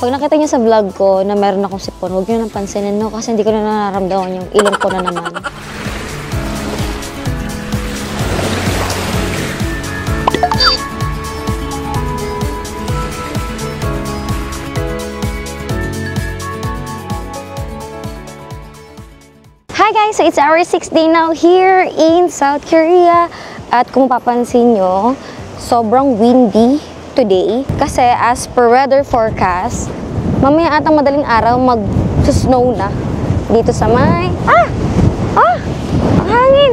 Pag nakita niyo sa vlog ko na meron akong sipon, huwag niyo nang pansinin, no? Kasi hindi ko na nararamdaman yung ilong ko na naman. Hi guys! So it's our 6th day now here in South Korea. At kung mapapansin nyo, sobrang windy today. Kasi as per weather forecast, mamaya atang madaling araw mag-snow na dito sa may... Ang hangin!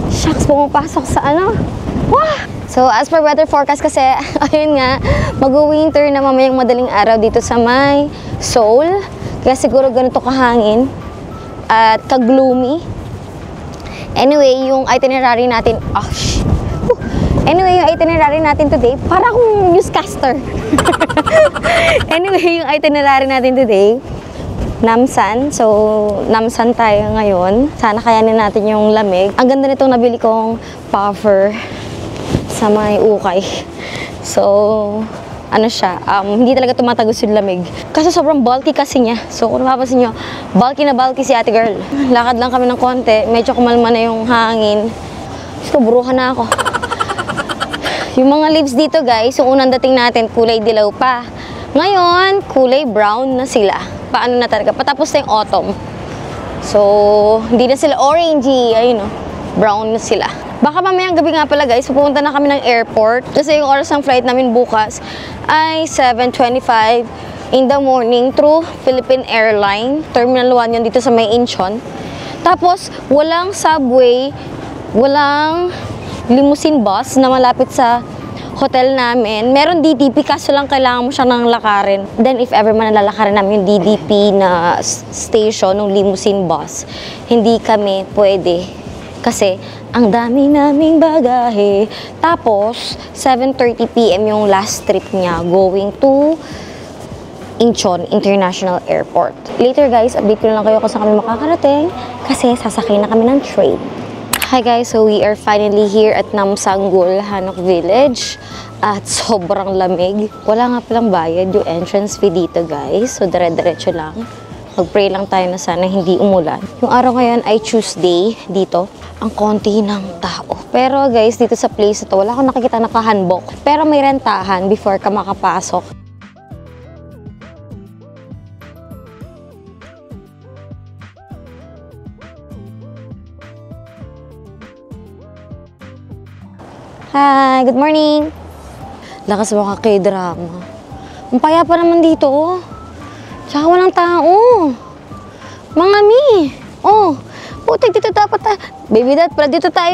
Shucks, pumapasok sa ano? Wah! So as per weather forecast kasi, ayun nga, mag-winter na mamayang madaling araw dito sa may Seoul. Kaya siguro ganito kahangin at ka-gloomy. Anyway, yung itinerary natin... Anyway, yung itinerary natin today, para akong newscaster. Anyway, yung itinerary natin today, Namsan. So, Namsan tayo ngayon. Sana kayanin natin yung lamig. Ang ganda nitong nabili kong puffer sa may ukay. So, ano siya, hindi talaga tumatagos yung lamig. Kasi sobrang bulky kasi niya. So, kung napapansin nyo, bulky na bulky si ate girl. Lakad lang kami ng konti, medyo kumalma na yung hangin. So, buruhan na ako. Yung mga leaves dito guys, yung unang dating natin, kulay dilaw pa. Ngayon, kulay brown na sila. Paano na talaga? Patapos na yung autumn. So, hindi na sila orangey. Ayun o, brown na sila. Baka mamayang gabi nga pala guys, pupunta na kami ng airport. Kasi yung oras ng flight namin bukas ay 7:25 in the morning through Philippine Airlines. Terminal 1 yun dito sa may Incheon. Tapos, walang subway, walang limousine bus na malapit sa hotel namin. Meron DDP kaso lang kailangan mo siya nang lakarin. Then if ever man nalalakarin namin yung DDP na station ng limousine bus, hindi kami pwede. Kasi ang dami naming bagahe. Tapos 7:30 PM yung last trip niya going to Incheon International Airport. Later guys, update ko na lang kayo kung saan kami makakarating kasi sasakay na kami ng train. Hi guys, so we are finally here at Namsanggol, Hanok Village at sobrang lamig. Wala nga palang bayad yung entrance fee dito guys, so dire-diretso lang. Mag-pray lang tayo na sana hindi umulan. Yung araw ngayon ay Tuesday dito. Ang konti ng tao. Pero guys, dito sa place ito, wala akong nakikita naka-hanbok. Pero may rentahan before ka makapasok. Hi, good morning. Lakas mo ka K-drama. Ang paya pa naman dito, oh. Tsaka walang tao. Mga mi. Oh, putik dito dapat baby dad, pala dito tayo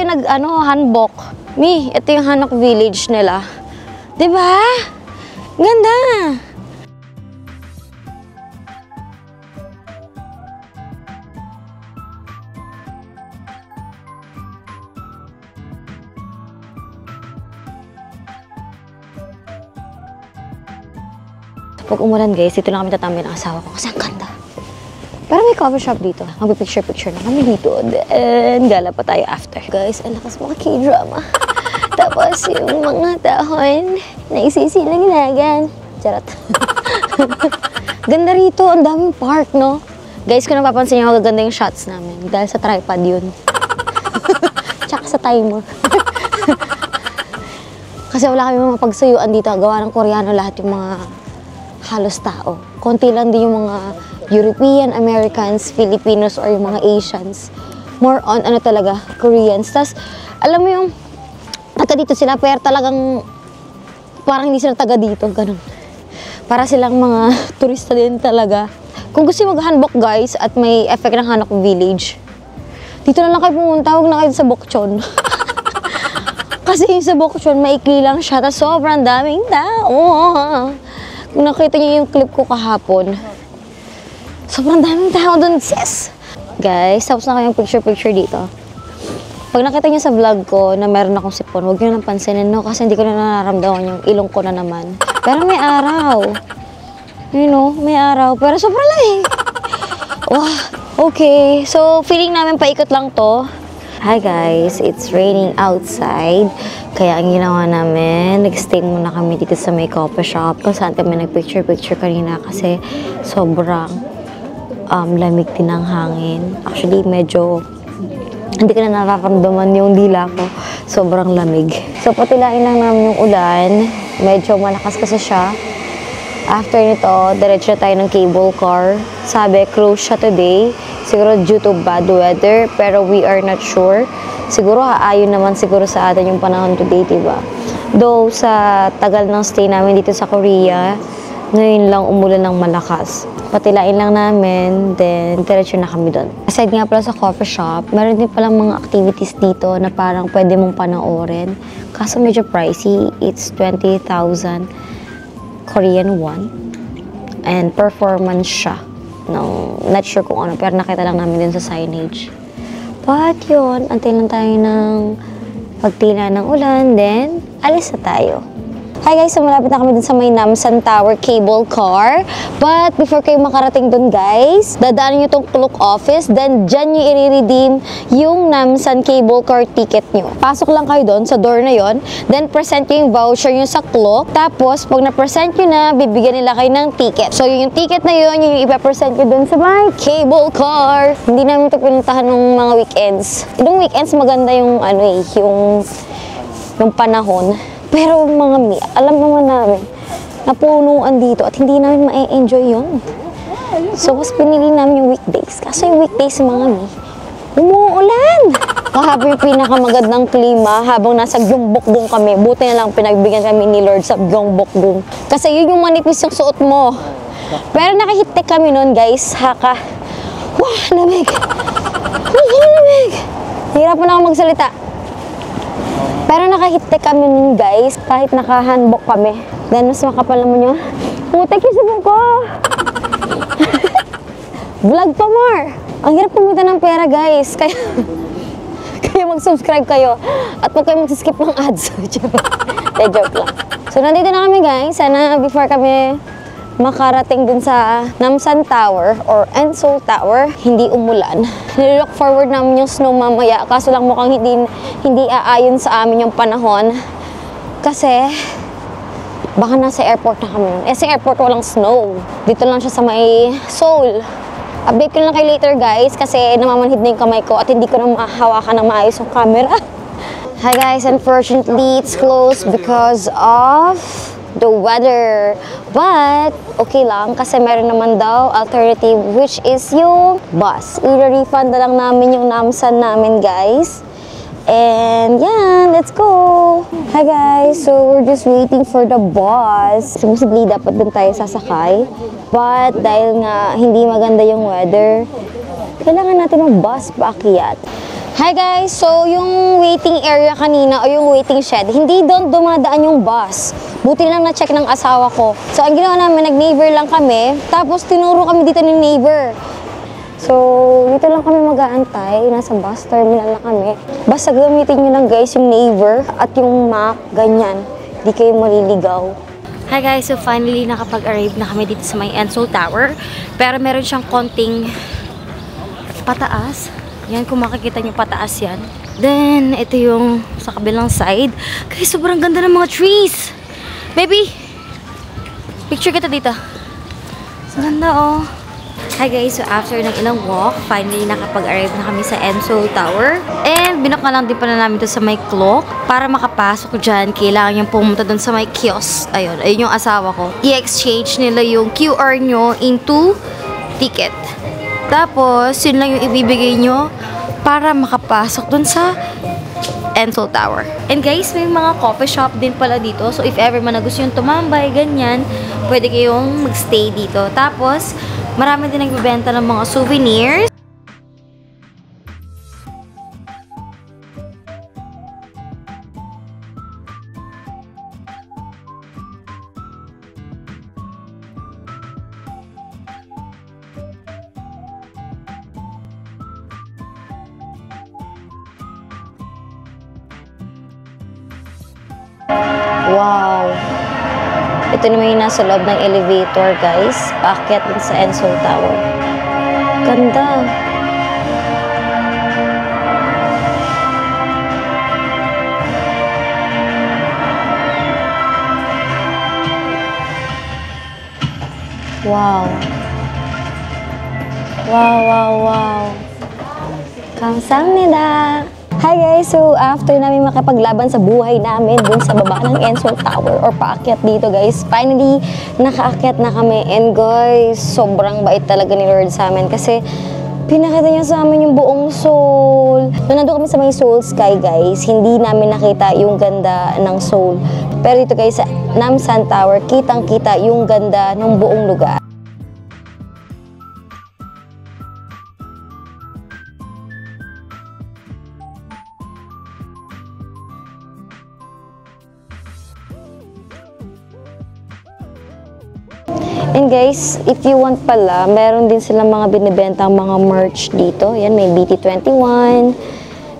hanbok. Mi, ito yung Hanok Village nila. 'Di ba? Ganda. Pag umulan guys, dito lang kami tatambay ng asawa ko kasi ang ganda. Pero may coffee shop dito. Magpipicture-picture na kami dito. Then, gala pa tayo after. Guys, ang lakas mga K-drama. Tapos, yung mga dahon na isisilang-ilagan. Charot. Ganda rito. Ang daming park, no? Guys, kung napapansin nyo, gaganda yung shots namin. Dahil sa tripod yun. Tsaka sa timer. Kasi wala kami mapagsuyuan dito. Gawa ng Koreano lahat yung mga halos tao. Konti lang din yung mga European, Americans, Filipinos, or yung mga Asians. More on, talaga, Koreans. Tas, alam mo yung, taga dito sila, pero talagang, parang hindi sila taga dito, ganun. Para silang mga turista din talaga. Kung gusto yung mag-hanbok, guys, at may effect ng Hanok Village, dito na lang kayo pumunta, huwag na kayo sa Bokchon. Kasi yung sa Bokchon, maikli lang siya, tas sobrang daming tao. Kung nakita niyo yung clip ko kahapon, sobrang daming tao doon, sis! Guys, tapos na kayong picture-picture dito. Pag nakita niyo sa vlog ko na meron akong sipon, huwag niyo nang pansinin, no? Kasi hindi ko na nararamdaman yung ilong ko na naman. Pero may araw. You know, may araw. Pero sobrang lamig. Wow, okay. So, feeling namin paikot lang to. Hi guys, it's raining outside. Kaya ang ginawa namin, nag-stay muna kami dito sa may coffee shop kung saan kami nag-picture-picture kanina kasi sobrang lamig din ng hangin. Actually, medyo hindi ko na nararamdaman yung dila ko. Sobrang lamig. So, patilain lang namin yung ulan. Medyo malakas kasi siya. After nito, diretso tayo ng cable car. Sabi, cruise siya today. Siguro due to bad weather, pero we are not sure. Siguro aayon naman siguro sa atin yung panahon today, diba? Though, sa tagal ng stay namin dito sa Korea, ngayon lang umulan ng malakas. Patilain lang namin, then diretso na kami doon. Aside nga pala sa coffee shop, meron din palang mga activities dito na parang pwede mong panoorin. Kaso medyo pricey. It's 20,000 Korean won. And performance siya. No, not sure kung ano, pero nakita lang namin din sa signage. But yun, antay lang tayo ng pagtila ng ulan, then alis na tayo. Hi guys, so malapit na kami dun sa may Namsan Tower cable car. But before kayo makarating dun guys, dadaanan nyo tong Klook office, then dyan nyo i-redeem yung Namsan cable car ticket nyo. Pasok lang kayo dun sa door na yon, then present nyo yung voucher nyo sa Klook. Tapos pag na-present nyo na, bibigyan nila kayo ng ticket. So yung ticket na yun, yung ipapresent nyo dun sa may cable car. Hindi namin ito pinuntahan ng mga weekends. Yung weekends maganda yung yung panahon. Pero mga mi, alam naman namin, napunuan dito at hindi namin ma-enjoy yun. So, mas pinili namin yung weekdays. Kasi yung weekdays, mga mi, umuulan! Habang yung pinakamagandang klima, habang nasa Gyeongbokgung kami, buti na lang pinagbigyan kami ni Lord sa Gyeongbokgung. Kasi yun yung manipis yung suot mo. Pero nakahitek kami nun, guys. Haka. Wah, lamig! Wah, lamig! Hirapan na ako magsalita. Pero nakahitek kami nun guys, kahit naka-handbook kami. Then mas makapal naman yun. Putek yung sabong ko! Vlog pa more! Ang hirap pumunta ng pera guys. Kaya mag-subscribe kayo. At huwag kayo mag-skip ng ads. Joke lang. So nandito na kami guys. Sana before kami makarating dun sa Namsan Tower or Enseol Tower, hindi umulan. Nilook forward namin yung snow mamaya, kaso lang mukhang hindi aayon sa amin yung panahon. Kasi, baka nasa airport na kami nun. Eh, sa airport walang snow. Dito lang siya sa may Seoul. Update ko lang kayo later guys, kasi namamanhid na yung kamay ko at hindi ko na mahawakan ng maayos yung camera. Hi guys, unfortunately, it's closed because of the weather. But, okay lang kasi meron naman daw alternative which is yung bus. I-refund na lang namin yung Namsan namin guys. And yeah, let's go! Hi guys! So, we're just waiting for the bus. Supposedly, dapat dun tayo sasakay. But, dahil nga hindi maganda yung weather, kailangan natin mag-bus paakyat. Hi guys! So, yung waiting area kanina o yung waiting shed, hindi doon dumadaan yung bus. Buti lang na-check ng asawa ko. So, ang ginawa namin, nag-neighbor lang kami. Tapos, tinuro kami dito ng neighbor. So, dito lang kami mag-aantay. Nasa bus terminal na kami. Basta gamitin nyo lang guys yung neighbor at yung map, ganyan. Hindi kayo maliligaw. Hi guys! So, finally, nakapag-arrive na kami dito sa may Enseol Tower. Pero meron siyang konting pataas. Yan, kung makikita nyo pataas yan. Then, ito yung sa kabilang side. Guys, sobrang ganda ng mga trees! Baby! Picture kita dito. Ganda oh. Hi guys, so after ng ilang walk, finally nakapag-arrive na kami sa Enseol Tower. And binook na lang din pala namin ito sa may Klook. Para makapasok dyan, kailangan yung pumunta dun sa may kiosk. Ayun, ayun yung asawa ko. I-exchange nila yung QR nyo into ticket. Tapos, yun lang yung ibibigay nyo para makapasok dun sa Enseol Tower. And guys, may mga coffee shop din pala dito. So, if ever man na gusto yung tumambay, ganyan, pwede kayong magstay dito. Tapos, marami din nagbibenta ng mga souvenirs. Wow! Ito naman yung nasa loob ng elevator, guys. Paakyat din sa Enseol Tower. Ganda! Wow. Wow, wow, wow. 감사합니다. Hi guys! So, after namin makapaglaban sa buhay namin dun sa baba ng Ensol Tower or paakyat dito guys, finally, nakaakyat na kami. And guys, sobrang bait talaga ni Lord sa amin kasi pinakita niya sa amin yung buong Seoul. Nung nandun kami sa may Seoul Sky guys, hindi namin nakita yung ganda ng Seoul. Pero dito guys, sa Namsan Tower, kitang-kita yung ganda ng buong lugar. And guys, if you want pala, meron din silang mga binibentang mga merch dito. Yan, may BT21.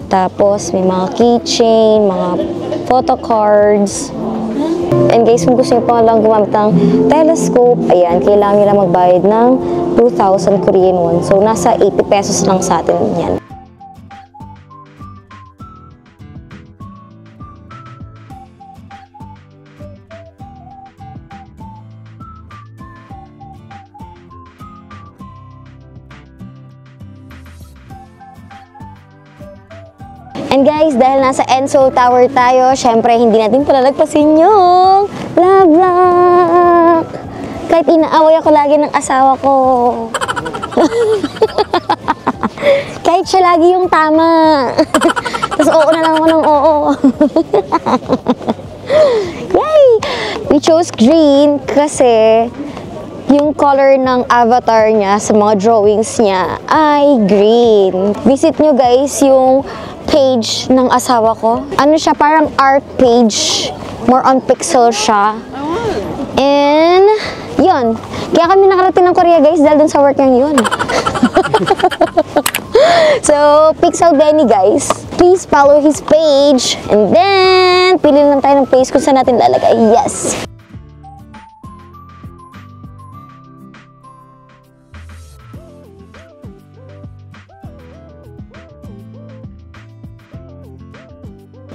Tapos, may mga keychain, mga photo cards. And guys, kung gusto nyo pa lang gumamit ng telescope, ayan, kailangan nyo lang magbayad ng 2,000 Korean won. So, nasa 80 pesos lang sa atin yan. And guys, dahil nasa Ensol Tower tayo, syempre hindi natin palalagpasin yung love lock. Kahit inaaway ako lagi ng asawa ko. Kahit siya lagi yung tama. Tapos oo na lang ako ng oo. Yay! We chose green kasi yung color ng avatar niya sa mga drawings niya ay green. Visit nyo guys yung page ng asawa ko. Ano siya, parang art page. More on pixel siya. And, yun. Kaya kami nakarating ng Korea guys dahil dun sa work niyang yun. So, Pixel Benny guys. Please follow his page. And then, pili lang tayo ng place kung saan natin lalagay. Yes!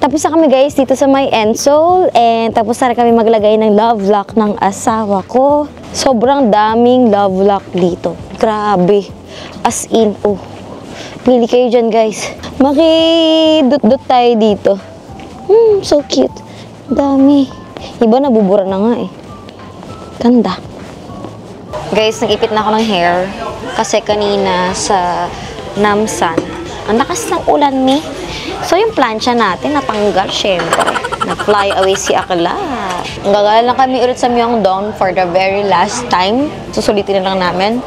Tapos na kami guys dito sa may Ensol and tapos na kami maglagay ng love lock ng asawa ko. Sobrang daming love lock dito. Grabe. As in, oh. Pili kayo dyan guys. Makidut-dut tayo dito. So cute. Dami. Iba nabubura na nga eh. Ganda. Guys, nag-ipit na ako ng hair kasi kanina sa Namsan, ang lakas ng ulan ni. So, yung plancha natin, natanggal, syempre. Na-fly away si Akla. Gagala lang kami ulit sa Myeongdong for the very last time. Susulitin na lang namin.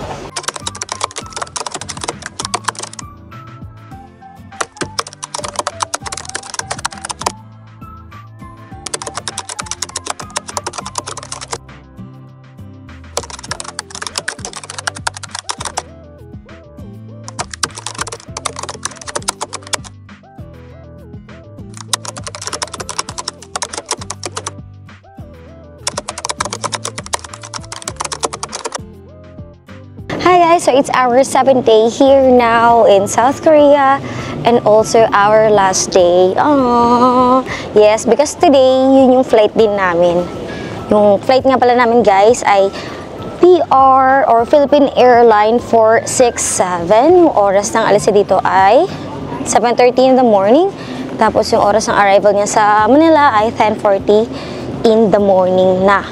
Hi guys, so it's our 7th day here now in South Korea and also our last day. Aww. Yes, because today, yun yung flight din namin. Yung flight nga pala namin guys ay PR or Philippine Airline 467. Yung oras ng alis dito ay 7:30 in the morning. Tapos yung oras ng arrival niya sa Manila ay 10:40 in the morning na.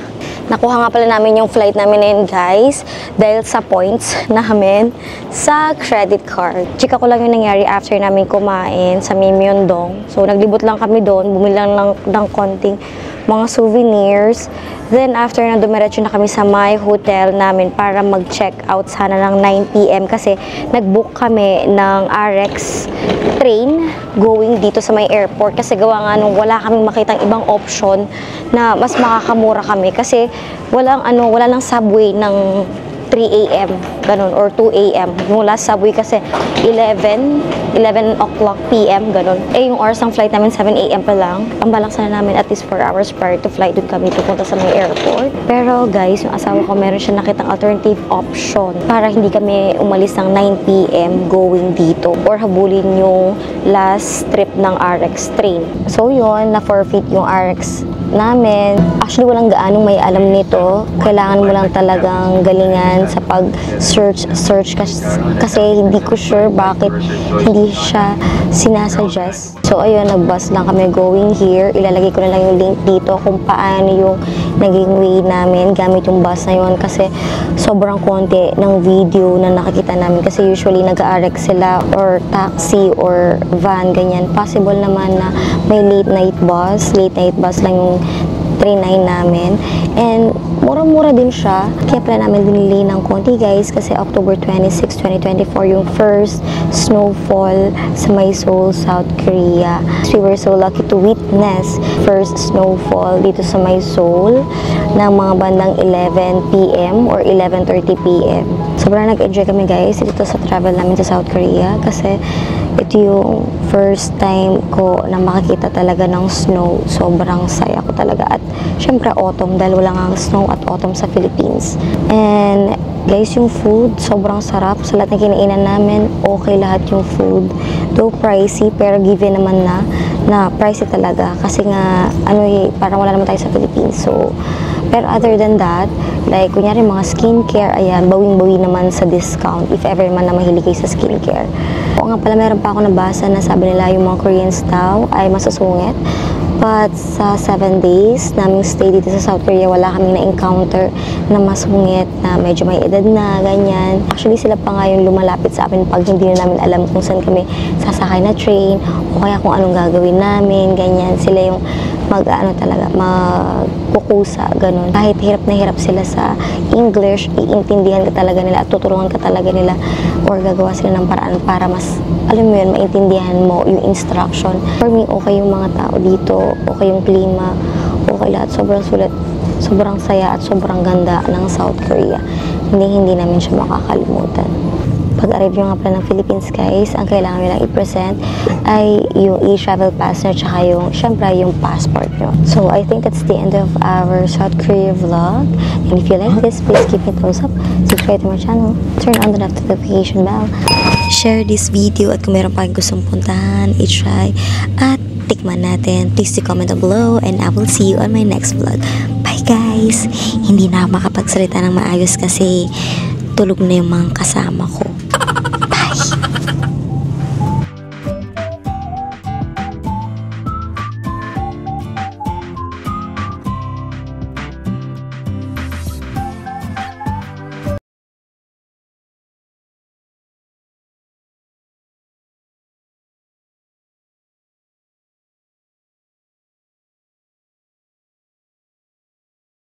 Nakuha nga pala namin yung flight namin ngayon guys dahil sa points namin sa credit card. Chika ko lang yung nangyari after namin kumain sa Myeongdong. So naglibot lang kami doon, bumili lang ng konting mga souvenirs. Then after na dumiretso na kami sa my hotel namin para mag-check out sana ng 9 PM kasi nag-book kami ng RX train going dito sa may airport kasi gawa nga nung wala kaming makitang ibang option na mas makakamura kami kasi wala lang subway ng 3 AM, ganun, or 2 AM. Yung last subway kasi 11 o'clock PM, ganun. Eh, yung oras ng flight namin, 7 AM pa lang. Ang balak sana namin at least 4 hours prior to flight, doon kami pupunta sa may airport. Pero guys, yung asawa ko meron siya nakitang alternative option para hindi kami umalis ng 9 PM going dito or habulin yung last trip ng RX train. So yun, na-forfeit yung RX namin. Actually, walang gaanong may alam nito. Kailangan mo lang talagang galingan sa pag-search kasi hindi ko sure bakit hindi siya sinasuggest. So, ayun, nag-bus lang kami going here. Ilalagay ko na lang yung link dito kung paano yung naging way namin gamit yung bus na yun kasi sobrang konti ng video na nakikita namin kasi usually nag-aarek sila or taxi or van, ganyan. Possible naman na may late night bus lang yung trinay namin. And mura-mura din siya. Kaya pala namin binili ng konti guys kasi October 26, 2024 yung first snowfall sa Seoul, South Korea. We were so lucky to witness first snowfall dito sa Seoul ng mga bandang 11 p.m. or 11:30 p.m. Sobrang nag-enjoy kami guys dito sa travel namin sa South Korea kasi ito yung first time ko na makakita talaga ng snow. Sobrang saya ko talaga. At syempre autumn dahil wala nga snow at autumn sa Philippines. And guys, yung food sobrang sarap. Sa lahat ng kinainan namin, okay lahat yung food. Though pricey, pero given naman na pricey talaga. Kasi nga, parang wala naman tayo sa Philippines. So, pero other than that, like, kunyari mga skincare, ayan, bawing-bawi naman sa discount if ever man na mahilig kayo sa skincare. O nga pala, meron pa ako nabasa na sabi nila yung mga Koreans daw ay masusungit. But sa 7 days naming stay dito sa South Korea, wala kaming na-encounter na masungit na medyo may edad na, ganyan. Actually, sila pa nga yung lumalapit sa amin pag hindi na namin alam kung saan kami sasakay na train o kaya kung anong gagawin namin, ganyan. Sila yung magkukusa, ganun. Kahit hirap na hirap sila sa English, iintindihan ka talaga nila at tutulungan ka talaga nila or gagawa sila ng paraan para mas, alam mo yun, maintindihan mo yung instruction. For me, okay yung mga tao dito, okay yung klima, okay lahat. Sobrang sulit, sobrang saya at sobrang ganda ng South Korea. Hindi namin siya makakalimutan. Pag-arrive nyo nga pala ng Philippines guys, ang kailangan nyo lang i-present ay yung e-travel pass nyo tsaka yung, syempre, yung passport nyo. So, I think that's the end of our South Korea vlog. And if you like this, please give me a thumbs up, subscribe to my channel, turn on the notification bell, share this video at kung meron pa kayong gustong puntahan, i-try at tikman natin, please comment down below and I will see you on my next vlog. Bye guys! Hindi na ako makapagsalita ng maayos kasi tulog na yung mga kasama ko.